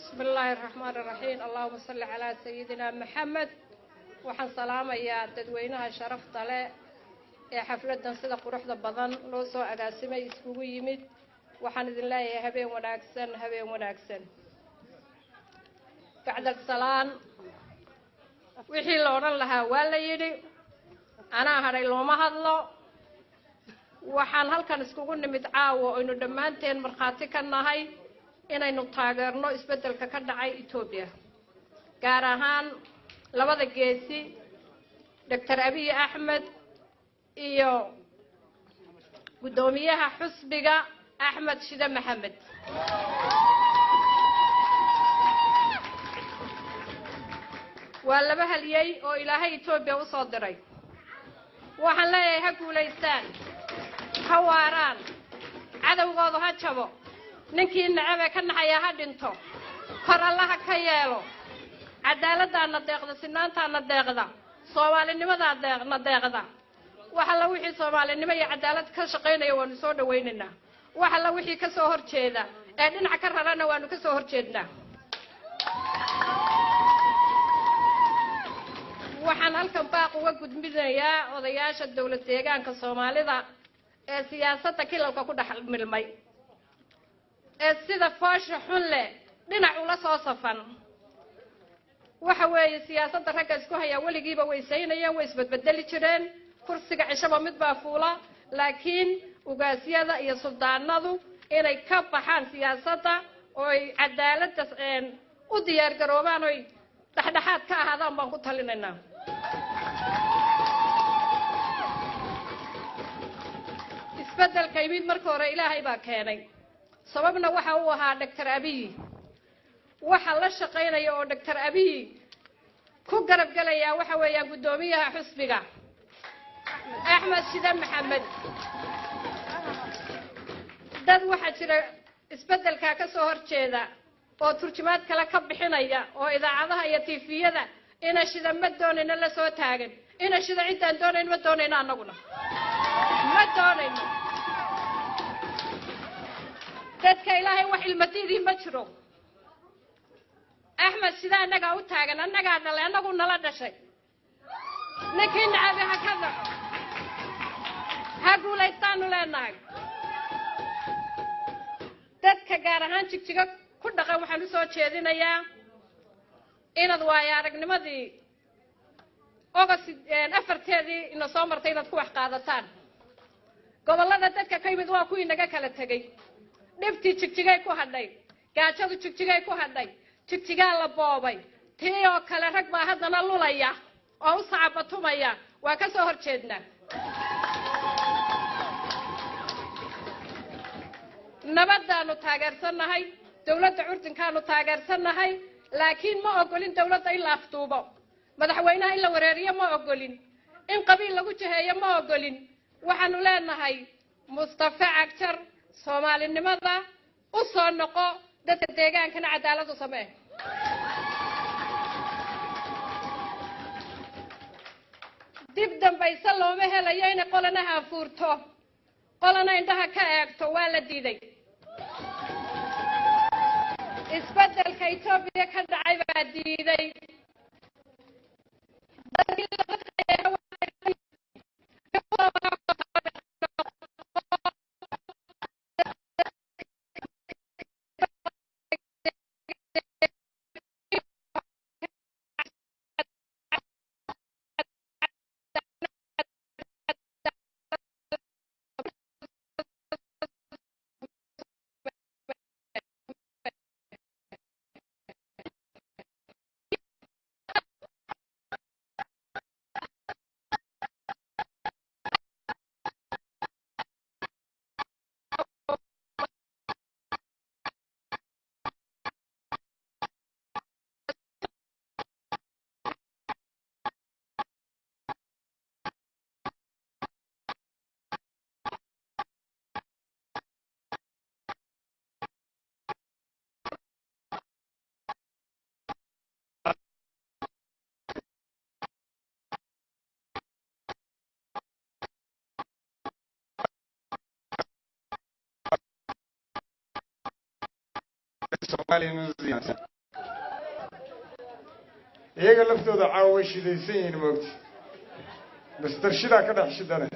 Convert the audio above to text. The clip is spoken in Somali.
بسم الله الرحمن الرحيم اللهم صل على سيدنا محمد وحن سلام يا تدوينها شرف طلاء حفلة سيدة قروحة بضن لو سو أقاسمة يسكوه يمد وحن ذي الله هبي وناكسن هبي وناكسن بعد السلام وحي لورا لها ولا يدي أنا هري لو ما هضلو وحن هالكن اسكوه نمتعاو إنه دمانتين مرخاتي كنهاي inaynu taageerno isbeddelka ka dhacay Itoobiya gaar ahaan labada geesi Dr. Abiy Ahmed iyo gudoomiyaha xusbiga Ahmed Shide Maxamed waa laba haliyay oo Ilaahay Itoobiya u soo diray waxaan leeyahay ha guuleystaan ha waaraan cadawgoodu ha jabo ninkii nacab ka naxaya ha dhinto kor Allah ka yeelo cadaaladana deeqda sinaantana deeqda Soomaalinimada deeqda waxa la wixii Soomaalinimo iyo cadaalad ka shaqeynaya waanu soo dhaweynaynaa waxa la wixii ka soo horjeeda ee dhinaca ka rarana waanu ka soo horjeednaa waxaan halkan baaq uga gudbinayaa odayaasha dawlad deegaanka Soomaalida ee siyaasadda kilalka ku dhaxal milmay sida faasha xun leh dhinac ula soo safan waxa weeye siyaasadda ragga isku haya waligiiba way saynayeen way isbedbedeli jireen kursiga cishaba mid baa fuula laakiin ugaasiyada iyo suldaanadu inay ka baxaan siyaasadda oo ay cadaaladda u diyaar garoobaan oo dhaxdhaxaad ka ahaadaan baan ku talinaynaa isbeddelka yimid markii hore Ilaahay baa keenay sababna waxa uu ahaa Dr. Abiy waxa la shaqeynaya oo Dr. Abiy ku garab galaya waxa weeyaan gudoomiyaha xusbiga Ahmed Shide Maxamed dad waxa jira isbeddelka ka soo horjeeda oo turjumaad kala ka bixinaya oo idaacadaha iyo TV-yada ina Shide ma doonayna la soo taagan ina Shide cidaan doonayn ma doonayna anaguna ma doonayno dadka Ilaahay wax ilmadiidii ma jiro Ahmed Shide anaga u taagan anaga dhalay anagu nala dhashay ninkii nacab ha ka dhaco ha guuleystaan leenahay dadka gaar ahaan jigjiga ku dhaqan waxaan u soo jeedinayaa inaad waaya aragnimadii afarteedii ina soo martay inaad ku wax qaadataan gobolada dadka ka yimid waa kuwii naga kala tagay dhibtii jigjigay ku hadhay gaajadu jigjigay ku hadhay jigjigaa la boobay tii oo kale rag baa haddana lulaya oo u sacabatumaya waa ka soo horjeednaa nabadaanu taageersanahay dawladda curdinkaanu taageersanahay laakiin ma ogolin dawladda in la afduubo madaxweynaha in la wareeriyo ma ogolin in qabiil lagu jaheeyo ma ogolin waxaanu leenahay Mustafa Cagjar Soomaalinimada u soo noqo dadka deegaankana cadaalad u samee dib dambaysa looma helayo in qolana hafuurto qolana indhaha ka eegto waa la diiday isbeddelka Itoobiya ka dhacay baa diiday Somali Museum. iyaga laftooda caawa way shidaysan yihiin moogti bas darshidaa ka dhex shidane